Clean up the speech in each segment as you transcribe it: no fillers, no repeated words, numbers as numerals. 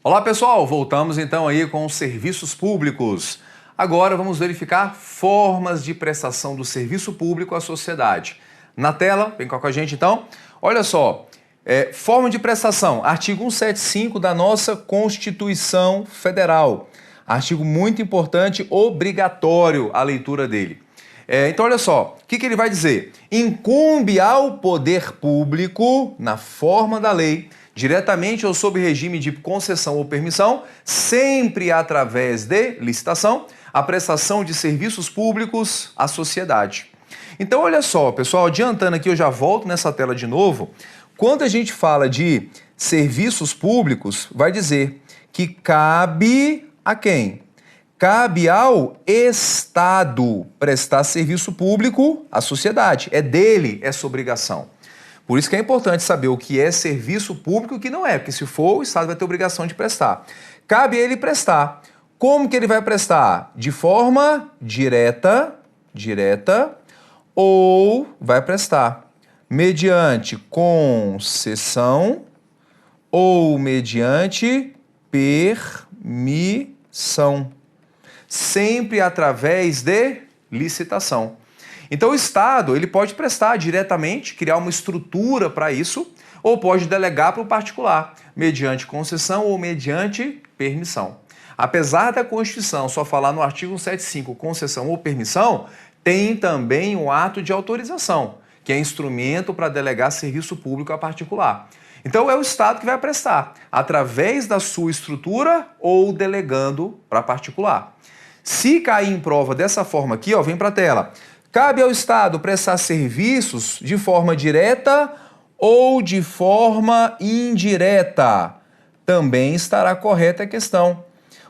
Olá pessoal, voltamos então aí com os serviços públicos. Agora vamos verificar formas de prestação do serviço público à sociedade. Na tela, vem cá com a gente então. Olha só, forma de prestação, artigo 175 da nossa Constituição Federal. Artigo muito importante, obrigatório a leitura dele. Então olha só, o que ele vai dizer? Incumbe ao poder público, na forma da lei, diretamente ou sob regime de concessão ou permissão, sempre através de licitação, a prestação de serviços públicos à sociedade. Então olha só, pessoal, adiantando aqui, eu já volto nessa tela de novo. Quando a gente fala de serviços públicos, vai dizer que cabe a quem? Cabe ao Estado prestar serviço público à sociedade. É dele essa obrigação. Por isso que é importante saber o que é serviço público e o que não é, porque se for, o Estado vai ter obrigação de prestar. Cabe a ele prestar. Como que ele vai prestar? De forma direta, ou vai prestar mediante concessão ou mediante permissão. Sempre através de licitação. Então o Estado ele pode prestar diretamente, criar uma estrutura para isso, ou pode delegar para o particular, mediante concessão ou mediante permissão. Apesar da Constituição só falar no artigo 175 concessão ou permissão, tem também um ato de autorização, que é instrumento para delegar serviço público a particular. Então é o Estado que vai prestar, através da sua estrutura ou delegando para particular. Se cair em prova dessa forma aqui, ó, vem para a tela. Cabe ao Estado prestar serviços de forma direta ou de forma indireta. Também estará correta a questão.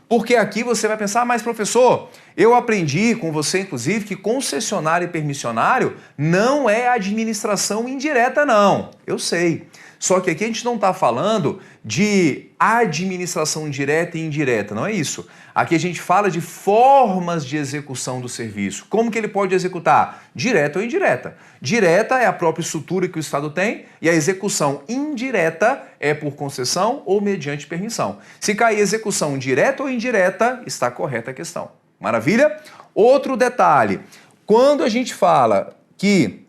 Porque aqui você vai pensar, mas professor, eu aprendi com você, inclusive, que concessionário e permissionário não é administração indireta, não. Eu sei. Só que aqui a gente não está falando de administração direta e indireta, não é isso. Aqui a gente fala de formas de execução do serviço. Como que ele pode executar? Direta ou indireta. Direta é a própria estrutura que o Estado tem e a execução indireta é por concessão ou mediante permissão. Se cair execução direta ou indireta, está correta a questão. Maravilha? Outro detalhe, quando a gente fala que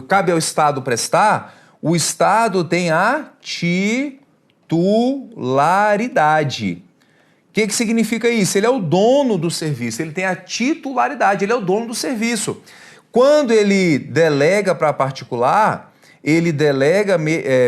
cabe ao Estado prestar, o Estado tem a titularidade. O que significa isso? Ele é o dono do serviço, ele tem a titularidade, ele é o dono do serviço. Quando ele delega para particular, ele delega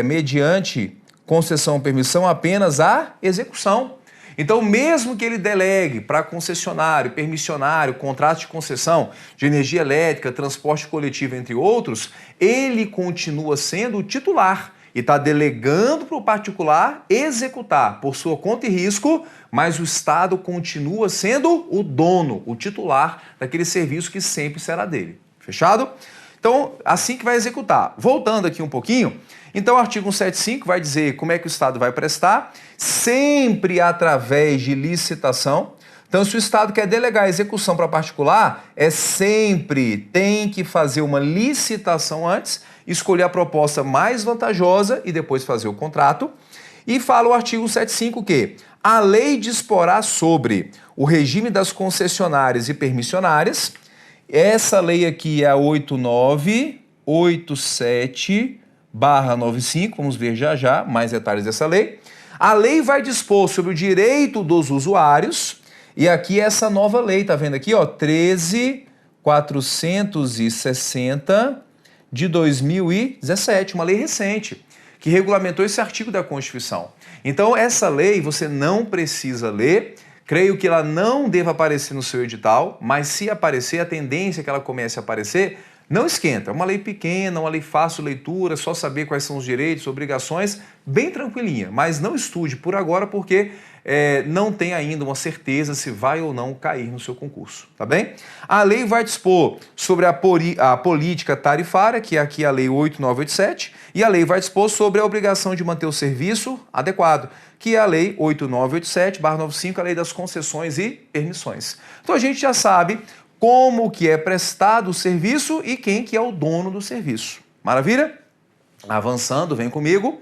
mediante concessão ou permissão apenas a execução. Então, mesmo que ele delegue para concessionário, permissionário, contrato de concessão de energia elétrica, transporte coletivo, entre outros, ele continua sendo o titular e está delegando para o particular executar por sua conta e risco, mas o Estado continua sendo o dono, o titular daquele serviço que sempre será dele. Fechado? Então, assim que vai executar. Voltando aqui um pouquinho, então o artigo 175 vai dizer como é que o Estado vai prestar, sempre através de licitação. Então, se o Estado quer delegar a execução para particular, tem que fazer uma licitação antes, escolher a proposta mais vantajosa e depois fazer o contrato. E fala o artigo 175 que a lei disporá sobre o regime das concessionárias e permissionárias. Essa lei aqui é a 8987/95, vamos ver já mais detalhes dessa lei. A lei vai dispor sobre o direito dos usuários, e aqui essa nova lei, tá vendo aqui, ó, 13.460 de 2017, uma lei recente, que regulamentou esse artigo da Constituição. Então essa lei você não precisa ler. Creio que ela não deva aparecer no seu edital, mas se aparecer, a tendência é que ela comece a aparecer. Não esquenta, é uma lei pequena, uma lei fácil de leitura, só saber quais são os direitos, obrigações, bem tranquilinha. Mas não estude por agora porque não tem ainda uma certeza se vai ou não cair no seu concurso, tá bem? A lei vai dispor sobre a política tarifária, que é aqui a lei 8987, e a lei vai dispor sobre a obrigação de manter o serviço adequado, que é a lei 8987/95, a lei das concessões e permissões. Então a gente já sabe como que é prestado o serviço e quem que é o dono do serviço. Maravilha? Avançando, vem comigo.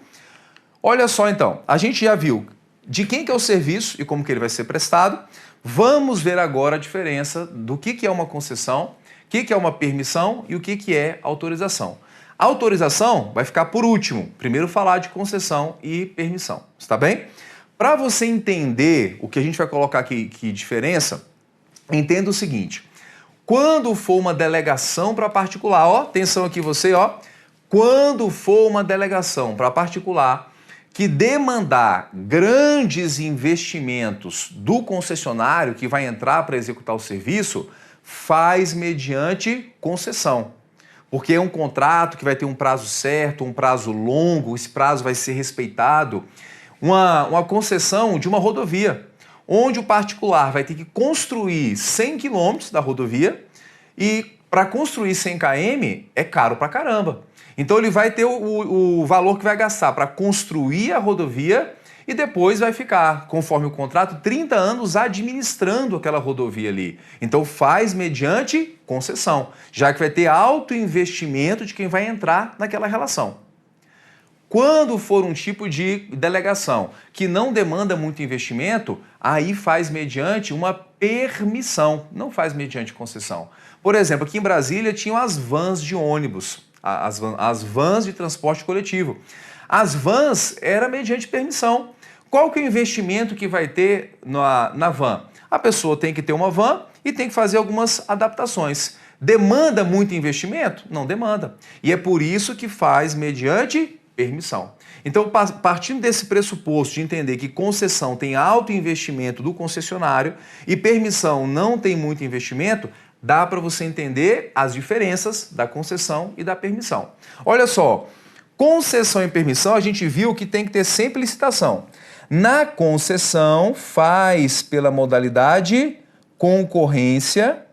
Olha só então, a gente já viu de quem que é o serviço e como que ele vai ser prestado. Vamos ver agora a diferença do que é uma concessão, o que é uma permissão e o que é autorização. A autorização vai ficar por último, primeiro falar de concessão e permissão, está bem? Para você entender o que a gente vai colocar aqui, que diferença, entenda o seguinte, quando for uma delegação para particular, ó, atenção aqui você, ó, quando for uma delegação para particular que demandar grandes investimentos do concessionário que vai entrar para executar o serviço, faz mediante concessão. Porque é um contrato que vai ter um prazo certo, um prazo longo, esse prazo vai ser respeitado. Uma concessão de uma rodovia, onde o particular vai ter que construir 100 quilômetros da rodovia e para construir 100 km é caro pra caramba. Então ele vai ter o valor que vai gastar para construir a rodovia e depois vai ficar, conforme o contrato, 30 anos administrando aquela rodovia ali. Então faz mediante concessão, já que vai ter alto investimento de quem vai entrar naquela relação. Quando for um tipo de delegação que não demanda muito investimento, aí faz mediante uma permissão, não faz mediante concessão. Por exemplo, aqui em Brasília tinham as vans de ônibus, as vans de transporte coletivo. As vans era mediante permissão. Qual que é o investimento que vai ter na van? A pessoa tem que ter uma van e tem que fazer algumas adaptações. Demanda muito investimento? Não demanda. E é por isso que faz mediante permissão. Então, partindo desse pressuposto de entender que concessão tem alto investimento do concessionário e permissão não tem muito investimento, dá para você entender as diferenças da concessão e da permissão. Olha só, concessão e permissão a gente viu que tem que ter sempre licitação. Na concessão, faz pela modalidade concorrência,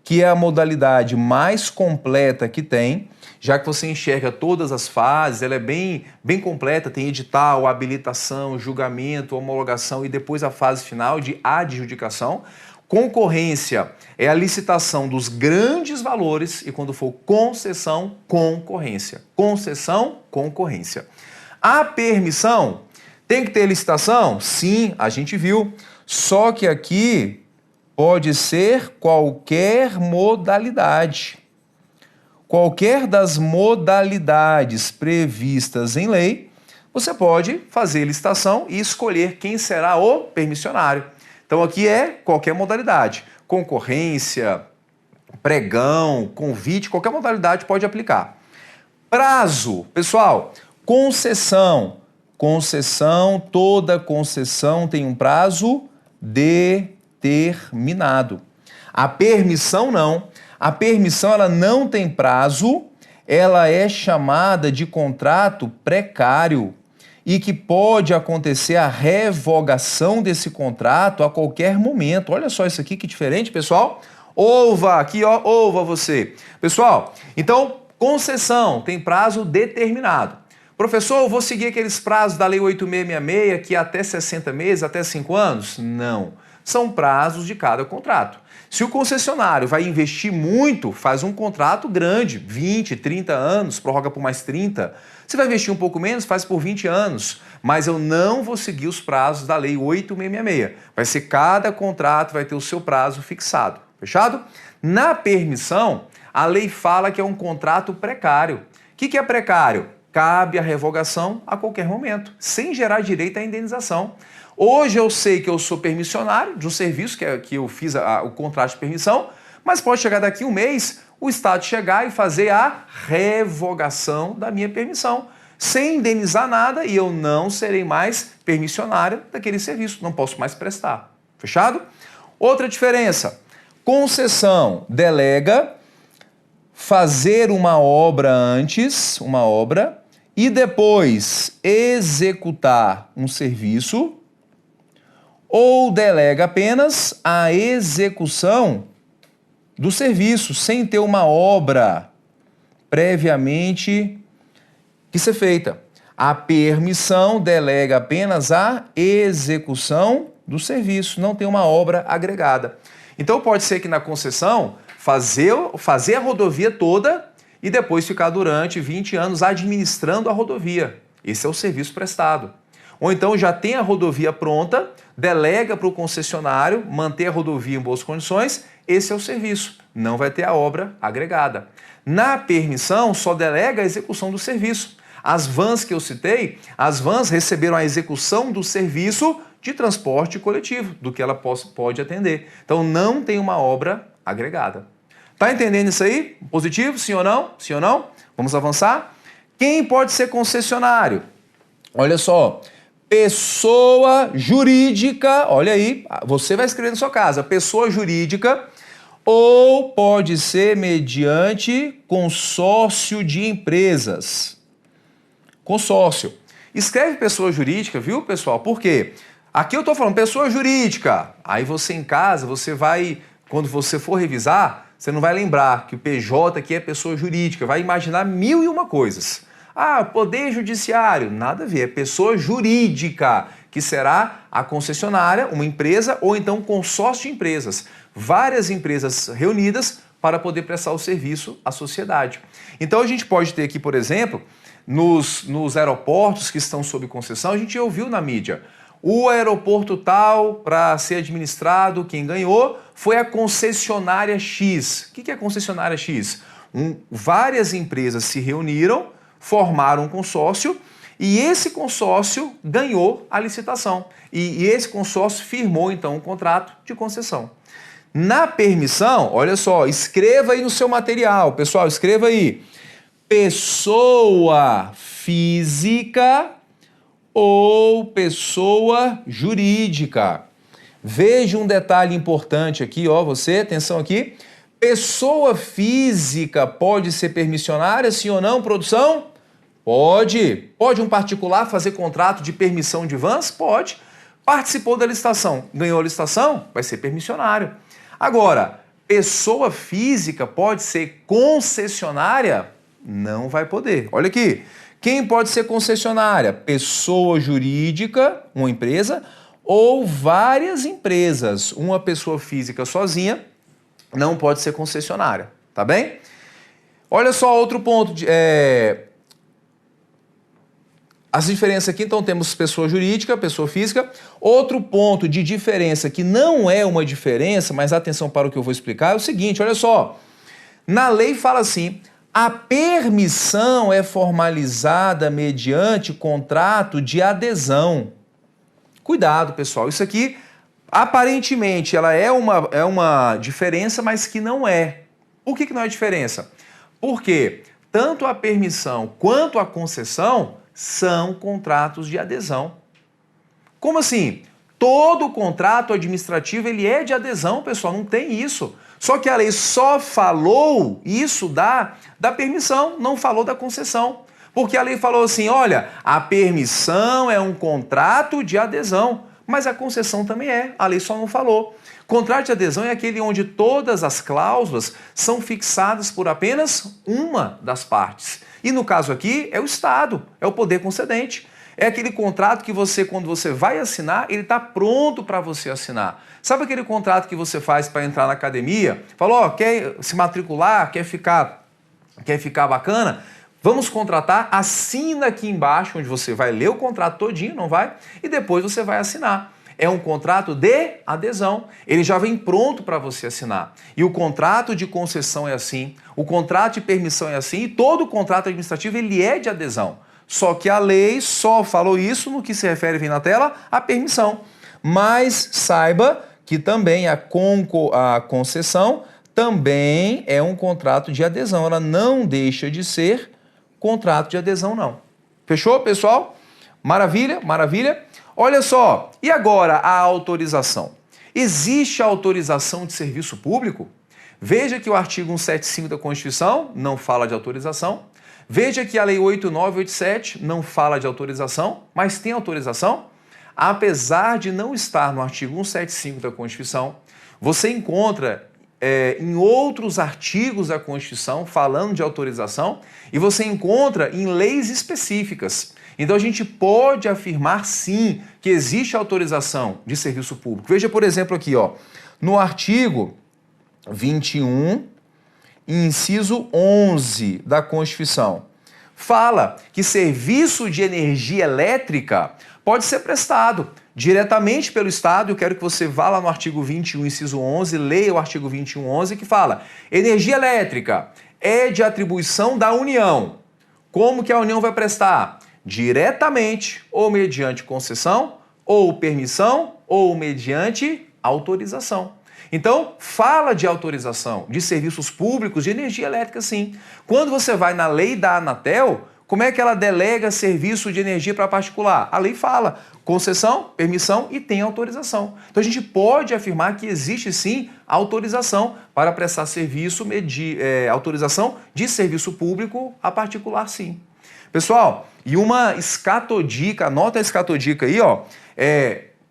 que é a modalidade mais completa que tem, já que você enxerga todas as fases, ela é bem completa, tem edital, habilitação, julgamento, homologação e depois a fase final de adjudicação. Concorrência é a licitação dos grandes valores e quando for concessão, concorrência. Concessão, concorrência. A permissão tem que ter licitação? Sim, a gente viu. Só que aqui pode ser qualquer modalidade. Qualquer das modalidades previstas em lei, você pode fazer licitação e escolher quem será o permissionário. Então aqui é qualquer modalidade. Concorrência, pregão, convite, qualquer modalidade pode aplicar. Prazo, pessoal, concessão. Concessão, toda concessão tem um prazo determinado. A permissão não. A permissão ela não tem prazo, ela é chamada de contrato precário e que pode acontecer a revogação desse contrato a qualquer momento. Olha só isso aqui que diferente, pessoal. Ouva, aqui ó, ouva você. Pessoal, então concessão tem prazo determinado. Professor, eu vou seguir aqueles prazos da Lei 8666 que é até 60 meses, até 5 anos? Não. São prazos de cada contrato. Se o concessionário vai investir muito, faz um contrato grande, 20, 30 anos, prorroga por mais 30. Se vai investir um pouco menos, faz por 20 anos. Mas eu não vou seguir os prazos da Lei 8666. Vai ser cada contrato, vai ter o seu prazo fixado. Fechado? Na permissão, a lei fala que é um contrato precário. O que é precário? Cabe a revogação a qualquer momento, sem gerar direito à indenização. Hoje eu sei que eu sou permissionário de um serviço que eu fiz o contrato de permissão, mas pode chegar daqui um mês o Estado chegar e fazer a revogação da minha permissão, sem indenizar nada e eu não serei mais permissionário daquele serviço, não posso mais prestar. Fechado? Outra diferença, concessão delega fazer uma obra antes, e depois executar um serviço, ou delega apenas a execução do serviço, sem ter uma obra previamente que ser feita. A permissão delega apenas a execução do serviço, não tem uma obra agregada. Então pode ser que na concessão fazer a rodovia toda e depois ficar durante 20 anos administrando a rodovia. Esse é o serviço prestado. Ou então já tem a rodovia pronta, delega para o concessionário manter a rodovia em boas condições, esse é o serviço, não vai ter a obra agregada. Na permissão, só delega a execução do serviço. As vans que eu citei, as vans receberam a execução do serviço de transporte coletivo, do que ela pode atender. Então não tem uma obra agregada. Tá entendendo isso aí? Positivo? Sim ou não? Sim ou não? Vamos avançar? Quem pode ser concessionário? Olha só, pessoa jurídica, olha aí, você vai escrever na sua casa, pessoa jurídica, ou pode ser mediante consórcio de empresas. Consórcio. Escreve pessoa jurídica, viu, pessoal? Por quê? Aqui eu estou falando pessoa jurídica. Aí você em casa, você vai, quando você for revisar, você não vai lembrar que o PJ aqui é pessoa jurídica, vai imaginar 1001 coisas. Ah, poder judiciário, nada a ver, é pessoa jurídica, que será a concessionária, uma empresa ou então um consórcio de empresas. Várias empresas reunidas para poder prestar o serviço à sociedade. Então a gente pode ter aqui, por exemplo, nos aeroportos que estão sob concessão, a gente ouviu na mídia, o aeroporto tal, para ser administrado, quem ganhou foi a concessionária X. O que é a concessionária X? Várias empresas se reuniram, formaram um consórcio e esse consórcio ganhou a licitação. E esse consórcio firmou, então, um contrato de concessão. Na permissão, olha só, escreva aí no seu material, pessoal, escreva aí. Pessoa física ou pessoa jurídica. Veja um detalhe importante aqui, ó, você, atenção aqui. Pessoa física pode ser permissionária, sim ou não, produção? Pode. Pode um particular fazer contrato de permissão de vans? Pode. Participou da licitação, ganhou a licitação? Vai ser permissionário. Agora, pessoa física pode ser concessionária? Não vai poder. Olha aqui. Quem pode ser concessionária? Pessoa jurídica, uma empresa, ou várias empresas. Uma pessoa física sozinha não pode ser concessionária, tá bem? Olha só outro ponto. As diferenças aqui, então, temos pessoa jurídica, pessoa física. Outro ponto de diferença que não é uma diferença, mas atenção para o que eu vou explicar, é o seguinte, olha só. Na lei fala assim, a permissão é formalizada mediante contrato de adesão. Cuidado, pessoal, isso aqui, aparentemente, ela é uma diferença, mas que não é. Por que não é diferença? Porque tanto a permissão quanto a concessão são contratos de adesão. Como assim? Todo contrato administrativo ele é de adesão, pessoal, não tem isso. Só que a lei só falou isso da permissão, não falou da concessão. Porque a lei falou assim, olha, a permissão é um contrato de adesão, mas a concessão também é, a lei só não falou. Contrato de adesão é aquele onde todas as cláusulas são fixadas por apenas uma das partes. E no caso aqui é o Estado, é o poder concedente. É aquele contrato que você, quando você vai assinar, ele está pronto para você assinar. Sabe aquele contrato que você faz para entrar na academia? Falou, quer se matricular, quer ficar bacana? Vamos contratar, assina aqui embaixo, onde você vai ler o contrato todinho, não vai? E depois você vai assinar. É um contrato de adesão. Ele já vem pronto para você assinar. E o contrato de concessão é assim, o contrato de permissão é assim, e todo contrato administrativo ele é de adesão. Só que a lei só falou isso no que se refere, vem na tela, à permissão. Mas saiba que também a concessão também é um contrato de adesão. Ela não deixa de ser contrato de adesão, não. Fechou, pessoal? Maravilha, maravilha. Olha só, e agora a autorização? Existe a autorização de serviço público? Veja que o artigo 175 da Constituição não fala de autorização. Veja que a Lei 8987 não fala de autorização, mas tem autorização. Apesar de não estar no artigo 175 da Constituição, você encontra em outros artigos da Constituição falando de autorização e você encontra em leis específicas. Então a gente pode afirmar sim que existe autorização de serviço público. Veja, por exemplo, aqui, ó, no artigo 21, inciso 11 da Constituição, fala que serviço de energia elétrica pode ser prestado diretamente pelo Estado. Eu quero que você vá lá no artigo 21, inciso 11, leia o artigo 21, 11, que fala: energia elétrica é de atribuição da União. Como que a União vai prestar? Diretamente, ou mediante concessão, ou permissão, ou mediante autorização. Então, fala de autorização de serviços públicos de energia elétrica, sim. Quando você vai na lei da Anatel, como é que ela delega serviço de energia para particular? A lei fala concessão, permissão e tem autorização. Então, a gente pode afirmar que existe, sim, autorização para prestar serviço, autorização de serviço público a particular, sim. Pessoal, e uma escatodica, anota a escatodica aí, ó,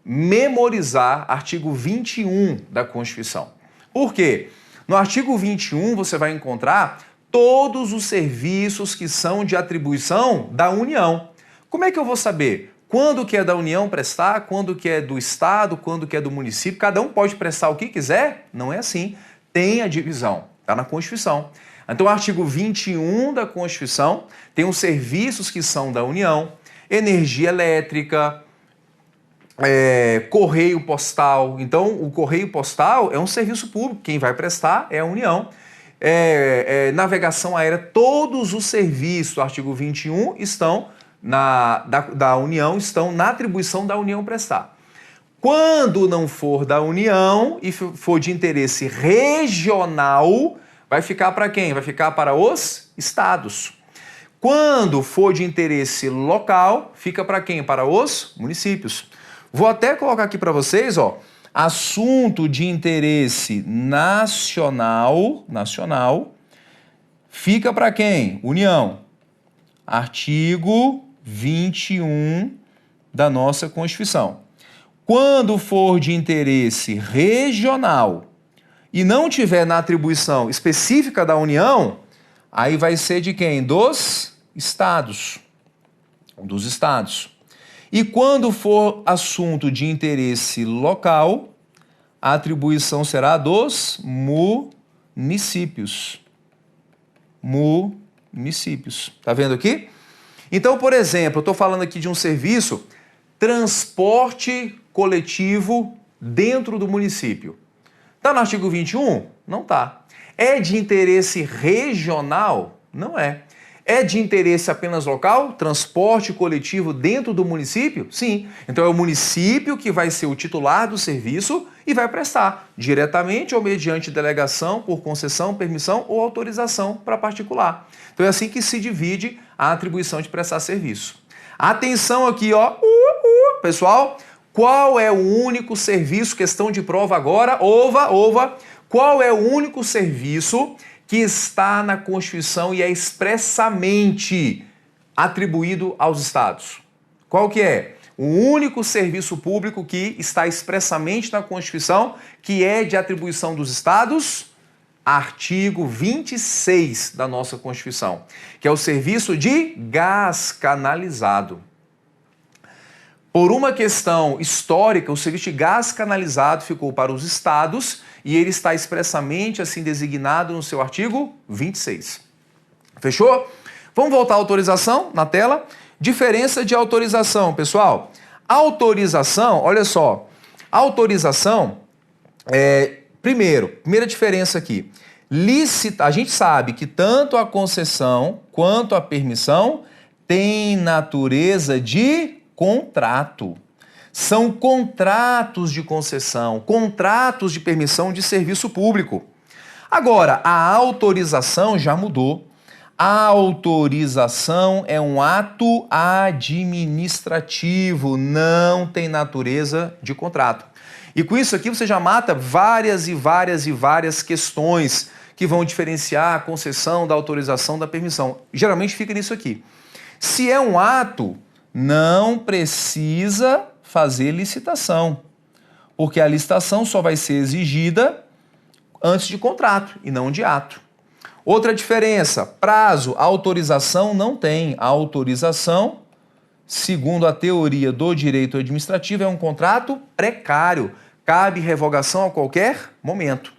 memorizar artigo 21 da Constituição. Por quê? No artigo 21 você vai encontrar todos os serviços que são de atribuição da União. Como é que eu vou saber quando que é da União prestar, quando que é do Estado, quando que é do município? Cada um pode prestar o que quiser? Não é assim. Tem a divisão, está na Constituição. Então, o artigo 21 da Constituição tem os serviços que são da União, energia elétrica, correio postal. Então, o correio postal é um serviço público, quem vai prestar é a União. Navegação aérea, todos os serviços do artigo 21 estão da União, estão na atribuição da União prestar. Quando não for da União e for de interesse regional, vai ficar para quem? Vai ficar para os estados. Quando for de interesse local, fica para quem? Para os municípios. Vou até colocar aqui para vocês, ó, assunto de interesse nacional, fica para quem? União. Artigo 21 da nossa Constituição. Quando for de interesse regional e não tiver na atribuição específica da União, aí vai ser de quem? Dos estados. Dos estados. E quando for assunto de interesse local, a atribuição será dos municípios. Municípios. Tá vendo aqui? Então, por exemplo, eu estou falando aqui de um serviço, transporte coletivo dentro do município. Está no artigo 21? Não está. É de interesse regional? Não é. É de interesse apenas local? Transporte coletivo dentro do município? Sim. Então é o município que vai ser o titular do serviço e vai prestar diretamente ou mediante delegação, por concessão, permissão ou autorização para particular. Então é assim que se divide a atribuição de prestar serviço. Atenção aqui, ó. Pessoal, qual é o único serviço, questão de prova agora, qual é o único serviço que está na Constituição e é expressamente atribuído aos estados? Qual que é? O único serviço público que está expressamente na Constituição, que é de atribuição dos estados? Artigo 26 da nossa Constituição, que é o serviço de gás canalizado. Por uma questão histórica, o serviço de gás canalizado ficou para os estados e ele está expressamente assim designado no seu artigo 26. Fechou? Vamos voltar à autorização na tela. Diferença de autorização, pessoal. Autorização, olha só. Autorização, primeira diferença aqui. A gente sabe que tanto a concessão quanto a permissão tem natureza de contrato. São contratos de concessão, contratos de permissão de serviço público. Agora, a autorização já mudou. A autorização é um ato administrativo, não tem natureza de contrato. E com isso aqui você já mata várias questões que vão diferenciar a concessão da autorização da permissão. Geralmente fica nisso aqui. Se é um ato, não precisa fazer licitação, porque a licitação só vai ser exigida antes de contrato e não de ato. Outra diferença, prazo, autorização não tem. A autorização, segundo a teoria do direito administrativo, é um contrato precário, cabe revogação a qualquer momento.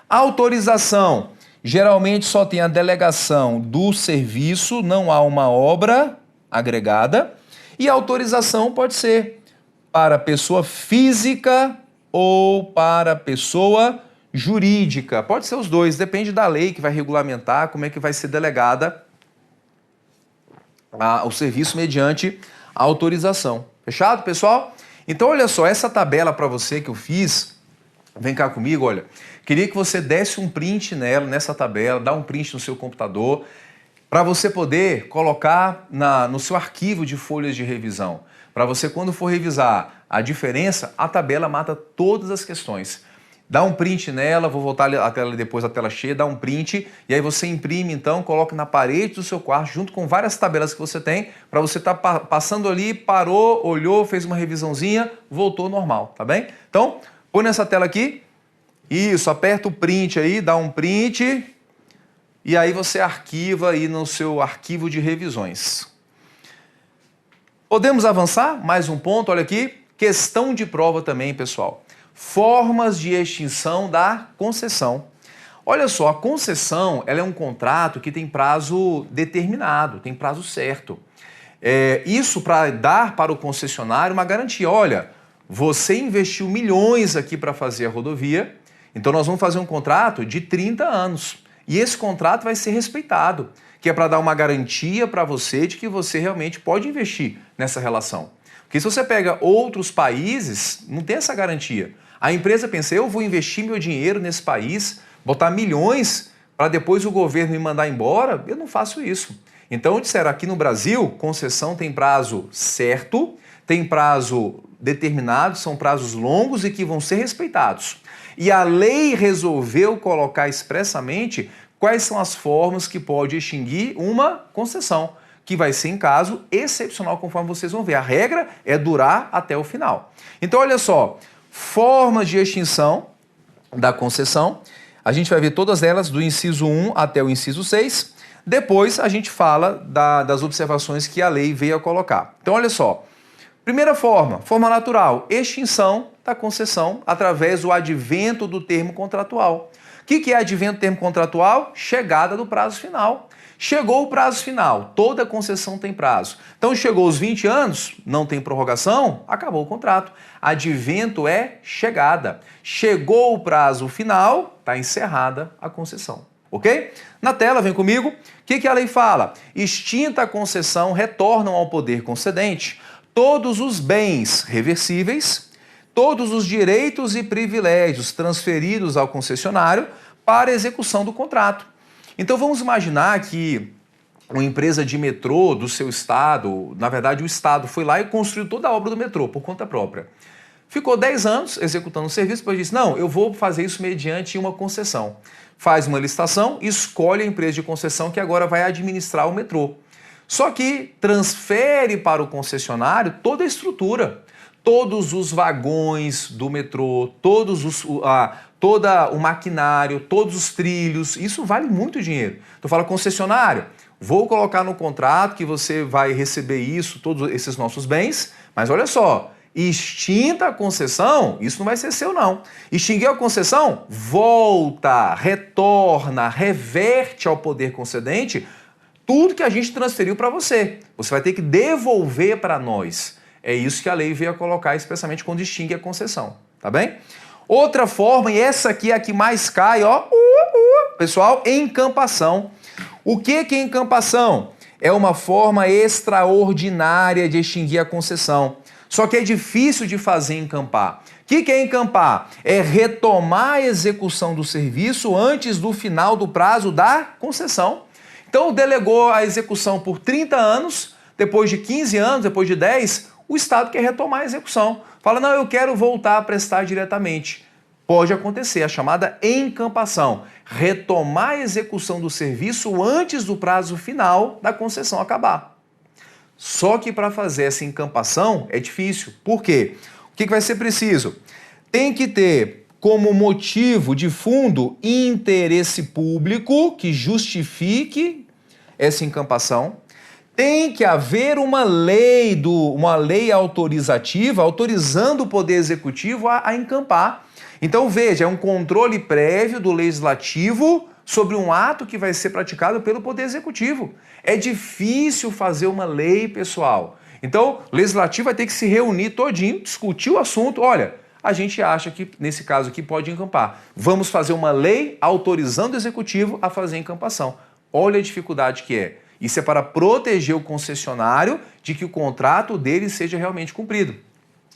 A autorização Geralmente só tem a delegação do serviço, não há uma obra agregada. E a autorização pode ser para pessoa física ou para pessoa jurídica. Pode ser os dois, depende da lei que vai regulamentar como é que vai ser delegada o serviço mediante a autorização. Fechado, pessoal? Então, olha só, essa tabela para você que eu fiz, vem cá comigo, olha. Queria que você desse um print nessa tabela, dá um print no seu computador, para você poder colocar no seu arquivo de folhas de revisão. Para você, quando for revisar a diferença, a tabela mata todas as questões. Dá um print nela, vou voltar a tela depois, a tela cheia, dá um print, e aí você imprime então, coloca na parede do seu quarto, junto com várias tabelas que você tem, para você estar passando ali, parou, olhou, fez uma revisãozinha, voltou normal, tá bem? Então, põe nessa tela aqui, isso, aperta o print aí, dá um print, e aí você arquiva aí no seu arquivo de revisões. Podemos avançar? Mais um ponto, olha aqui, questão de prova também, pessoal. Formas de extinção da concessão. Olha só, a concessão ela é um contrato que tem prazo determinado, tem prazo certo. Isso para dar para o concessionário uma garantia. Olha, você investiu milhões aqui para fazer a rodovia, então nós vamos fazer um contrato de 30 anos. E esse contrato vai ser respeitado, que é para dar uma garantia para você de que você realmente pode investir nessa relação. Porque se você pega outros países, não tem essa garantia. A empresa pensa, eu vou investir meu dinheiro nesse país, botar milhões para depois o governo me mandar embora, eu não faço isso. Então, disseram aqui no Brasil, concessão tem prazo certo, tem prazo determinado, são prazos longos e que vão ser respeitados. E a lei resolveu colocar expressamente quais são as formas que pode extinguir uma concessão, que vai ser em caso excepcional, conforme vocês vão ver. A regra é durar até o final. Então, olha só, formas de extinção da concessão, a gente vai ver todas elas do inciso 1 até o inciso 6. Depois a gente fala das observações que a lei veio a colocar. Então, olha só. Primeira forma natural, extinção da concessão através do advento do termo contratual. O que é advento do termo contratual? Chegada do prazo final. Chegou o prazo final, toda concessão tem prazo. Então chegou os 20 anos, não tem prorrogação, acabou o contrato. Advento é chegada. Chegou o prazo final, está encerrada a concessão. Ok? Na tela, vem comigo. O que a lei fala? Extinta a concessão, retornam ao poder concedente todos os bens reversíveis, todos os direitos e privilégios transferidos ao concessionário para execução do contrato. Então vamos imaginar que uma empresa de metrô do seu estado, na verdade o estado foi lá e construiu toda a obra do metrô por conta própria. Ficou 10 anos executando o serviço, depois disse, não, eu vou fazer isso mediante uma concessão. Faz uma licitação, escolhe a empresa de concessão que agora vai administrar o metrô. Só que transfere para o concessionário toda a estrutura, todos os vagões do metrô, todo o maquinário, todos os trilhos, isso vale muito dinheiro. Então fala, concessionário, vou colocar no contrato que você vai receber isso, todos esses nossos bens, mas olha só, extinta a concessão, isso não vai ser seu não. Extinguiu a concessão, volta, retorna, reverte ao poder concedente tudo que a gente transferiu para você. Você vai ter que devolver para nós. É isso que a lei veio a colocar expressamente quando extingue a concessão, tá bem? Outra forma, e essa aqui é a que mais cai, ó, pessoal, encampação. O que é encampação? É uma forma extraordinária de extinguir a concessão. Só que é difícil de fazer encampar. O que é encampar? É retomar a execução do serviço antes do final do prazo da concessão. Então, delegou a execução por 30 anos, depois de 15 anos, depois de 10, o Estado quer retomar a execução. Fala, não, eu quero voltar a prestar diretamente. Pode acontecer, a chamada encampação. Retomar a execução do serviço antes do prazo final da concessão acabar. Só que para fazer essa encampação é difícil. Por quê? O que vai ser preciso? Tem que ter como motivo de fundo interesse público que justifique essa encampação. Tem que haver uma lei autorizativa autorizando o Poder Executivo a encampar. Então veja, é um controle prévio do Legislativo sobre um ato que vai ser praticado pelo Poder Executivo. É difícil fazer uma lei, pessoal. Então, o Legislativo vai ter que se reunir todinho, discutir o assunto. Olha, a gente acha que, nesse caso aqui, pode encampar. Vamos fazer uma lei autorizando o Executivo a fazer encampação. Olha a dificuldade que é. Isso é para proteger o concessionário de que o contrato dele seja realmente cumprido.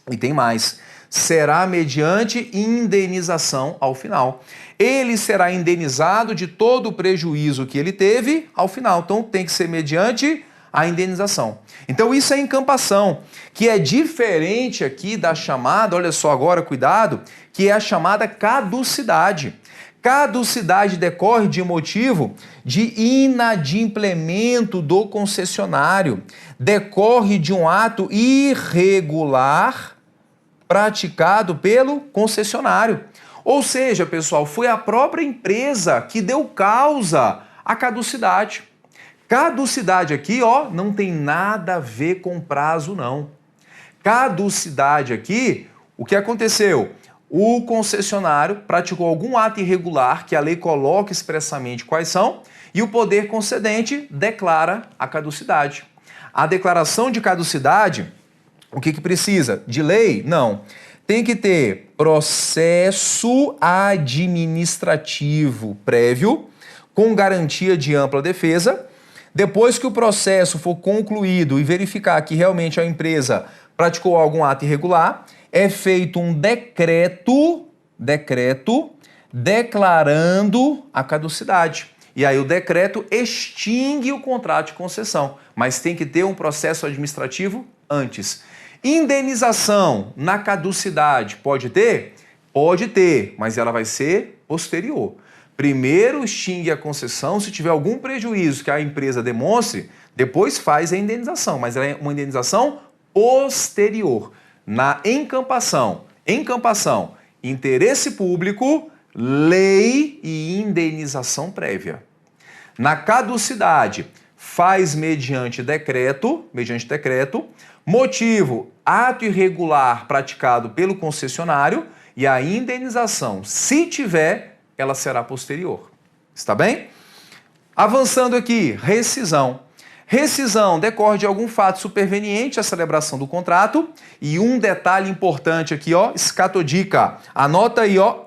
E tem mais. Será mediante indenização ao final. Ele será indenizado de todo o prejuízo que ele teve ao final. Então tem que ser mediante a indenização. Então isso é encampação, que é diferente aqui da chamada, olha só agora, cuidado, que é a chamada caducidade. Caducidade decorre de motivo de inadimplemento do concessionário, decorre de um ato irregular praticado pelo concessionário. Ou seja, pessoal, foi a própria empresa que deu causa à caducidade. Caducidade aqui, ó, não tem nada a ver com prazo, não. Caducidade aqui, o que aconteceu? O concessionário praticou algum ato irregular que a lei coloca expressamente quais são e o poder concedente declara a caducidade. A declaração de caducidade, o que precisa? De lei? Não. Tem que ter processo administrativo prévio com garantia de ampla defesa. Depois que o processo for concluído e verificar que realmente a empresa praticou algum ato irregular, é feito um decreto declarando a caducidade. E aí o decreto extingue o contrato de concessão, mas tem que ter um processo administrativo antes. Indenização na caducidade pode ter? Pode ter, mas ela vai ser posterior. Primeiro extingue a concessão, se tiver algum prejuízo que a empresa demonstre, depois faz a indenização, mas ela é uma indenização posterior. Na encampação, interesse público, lei e indenização prévia. Na caducidade, faz mediante decreto, motivo, ato irregular praticado pelo concessionário e a indenização, se tiver, ela será posterior. Está bem? Avançando aqui, rescisão. Rescisão decorre de algum fato superveniente à celebração do contrato. E um detalhe importante aqui, ó, escatodica. Anota aí, ó.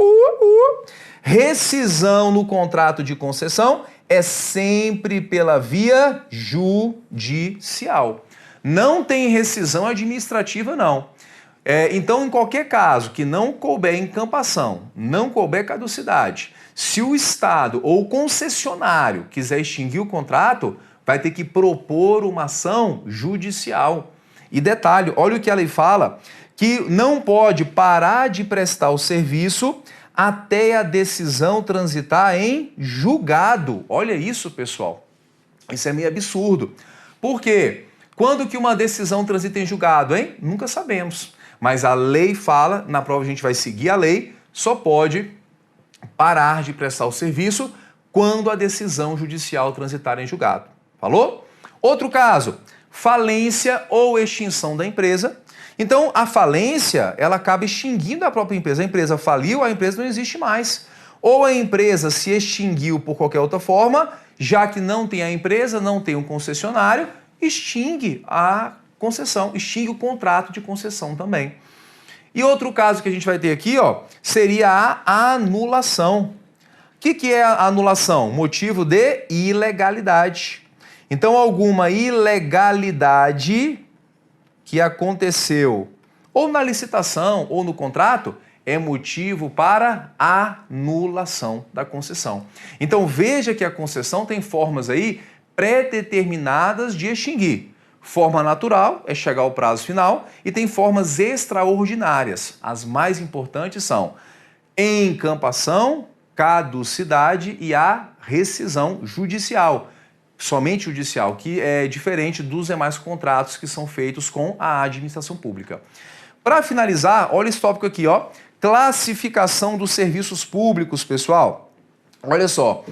Rescisão no contrato de concessão é sempre pela via judicial. Não tem rescisão administrativa, não. Então, em qualquer caso que não couber encampação, não couber caducidade, se o Estado ou o concessionário quiser extinguir o contrato, vai ter que propor uma ação judicial. E detalhe, olha o que a lei fala, que não pode parar de prestar o serviço até a decisão transitar em julgado. Olha isso, pessoal. Isso é meio absurdo. Por quê? Quando que uma decisão transita em julgado, hein? Nunca sabemos. Mas a lei fala, na prova a gente vai seguir a lei, só pode parar de prestar o serviço quando a decisão judicial transitar em julgado. Falou? Outro caso, falência ou extinção da empresa. Então, a falência, ela acaba extinguindo a própria empresa. A empresa faliu, a empresa não existe mais. Ou a empresa se extinguiu por qualquer outra forma, já que não tem a empresa, não tem um concessionário, extingue a concessão, extingue o contrato de concessão também. E outro caso que a gente vai ter aqui, ó, seria a anulação. O que é a anulação? Motivo de ilegalidade. Então, alguma ilegalidade que aconteceu ou na licitação ou no contrato é motivo para anulação da concessão. Então, veja que a concessão tem formas aí pré-determinadas de extinguir. Forma natural é chegar ao prazo final e tem formas extraordinárias. As mais importantes são encampação, caducidade e a rescisão judicial. Somente judicial, que é diferente dos demais contratos que são feitos com a administração pública. Para finalizar, olha esse tópico aqui, ó. Classificação dos serviços públicos, pessoal. Olha só,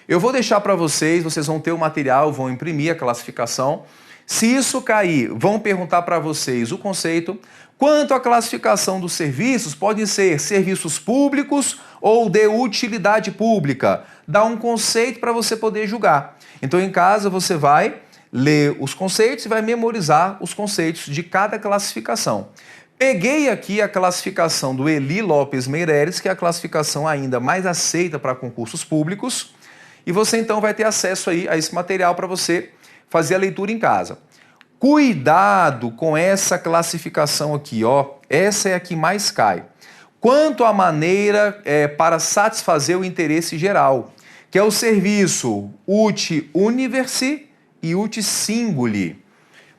eu vou deixar para vocês vão ter o material, vão imprimir a classificação. Se isso cair, vão perguntar para vocês o conceito. Quanto à classificação dos serviços, podem ser serviços públicos ou de utilidade pública. Dá um conceito para você poder julgar. Então, em casa, você vai ler os conceitos e vai memorizar os conceitos de cada classificação. Peguei aqui a classificação do Eli Lopes Meireles, que é a classificação ainda mais aceita para concursos públicos, e você então vai ter acesso aí a esse material para você fazer a leitura em casa. Cuidado com essa classificação aqui, ó. Essa é a que mais cai. Quanto à maneira para satisfazer o interesse geral, que é o serviço uti universi e uti singuli.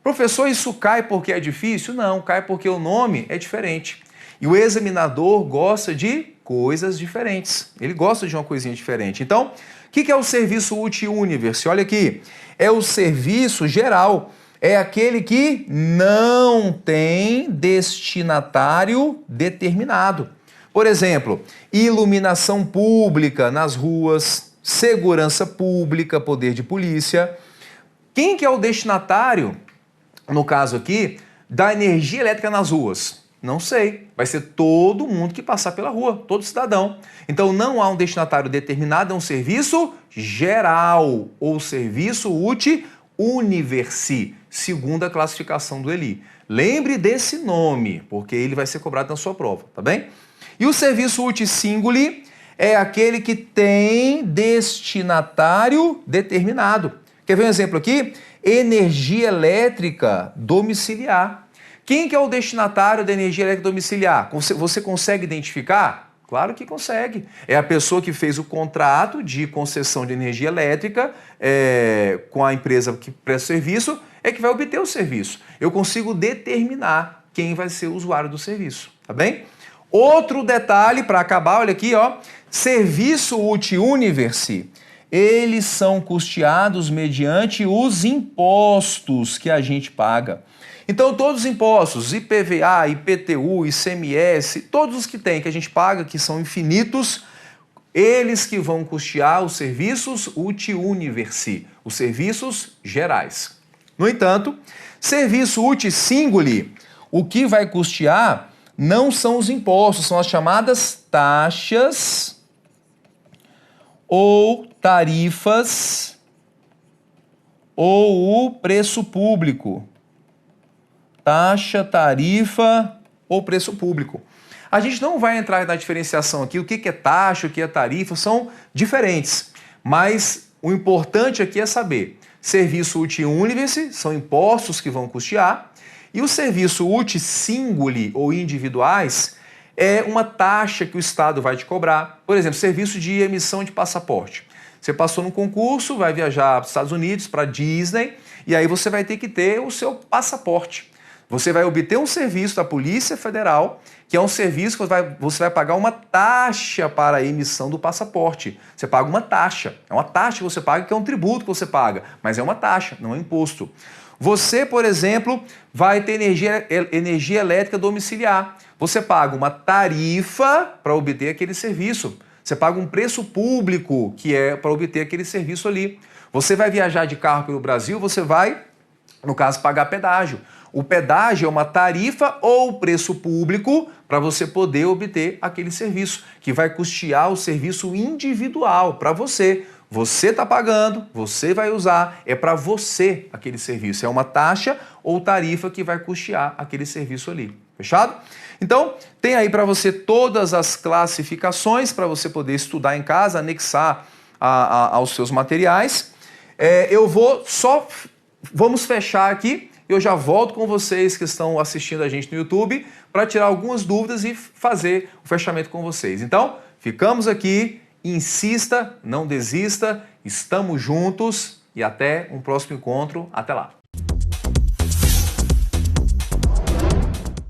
Professor, isso cai porque é difícil? Não, cai porque o nome é diferente. E o examinador gosta de coisas diferentes. Ele gosta de uma coisinha diferente. Então, o que é o serviço uti universi? Olha aqui, é o serviço geral. É aquele que não tem destinatário determinado. Por exemplo, iluminação pública nas ruas, segurança pública, poder de polícia. Quem que é o destinatário, no caso aqui, da energia elétrica nas ruas? Não sei. Vai ser todo mundo que passar pela rua, todo cidadão. Então não há um destinatário determinado, é um serviço geral, ou serviço uti universi, segundo a classificação do Eli. Lembre desse nome, porque ele vai ser cobrado na sua prova, tá bem? E o serviço uti singuli é aquele que tem destinatário determinado. Quer ver um exemplo aqui? Energia elétrica domiciliar. Quem que é o destinatário da energia elétrica domiciliar? Você consegue identificar? Claro que consegue. É a pessoa que fez o contrato de concessão de energia elétrica com a empresa que presta serviço, é que vai obter o serviço. Eu consigo determinar quem vai ser o usuário do serviço, tá bem? Outro detalhe para acabar, olha aqui, ó, serviço uti universi. Eles são custeados mediante os impostos que a gente paga. Então, todos os impostos, IPVA, IPTU, ICMS, todos os que tem, que a gente paga, que são infinitos, eles que vão custear os serviços uti universi, os serviços gerais. No entanto, serviço uti singuli, o que vai custear não são os impostos, são as chamadas taxas ou tarifas ou o preço público. Taxa, tarifa ou preço público. A gente não vai entrar na diferenciação aqui, o que é taxa, o que é tarifa, são diferentes. Mas o importante aqui é saber, serviço uti universi são impostos que vão custear, e o serviço uti singuli ou individuais é uma taxa que o Estado vai te cobrar. Por exemplo, serviço de emissão de passaporte. Você passou no concurso, vai viajar para os Estados Unidos, para Disney, e aí você vai ter que ter o seu passaporte. Você vai obter um serviço da Polícia Federal, que é um serviço que você vai pagar uma taxa para a emissão do passaporte. Você paga uma taxa. É uma taxa que você paga, que é um tributo que você paga, mas é uma taxa, não é um imposto. Você, por exemplo, vai ter energia elétrica domiciliar. Você paga uma tarifa para obter aquele serviço. Você paga um preço público, que é para obter aquele serviço ali. Você vai viajar de carro pelo Brasil, você vai, no caso, pagar pedágio. O pedágio é uma tarifa ou preço público para você poder obter aquele serviço, que vai custear o serviço individual para você. Você está pagando, você vai usar, é para você aquele serviço. É uma taxa ou tarifa que vai custear aquele serviço ali. Fechado? Então, tem aí para você todas as classificações para você poder estudar em casa, anexar aos seus materiais. Vamos fechar aqui. Eu já volto com vocês que estão assistindo a gente no YouTube para tirar algumas dúvidas e fazer o fechamento com vocês. Então, ficamos aqui. Insista, não desista, estamos juntos e até um próximo encontro. Até lá!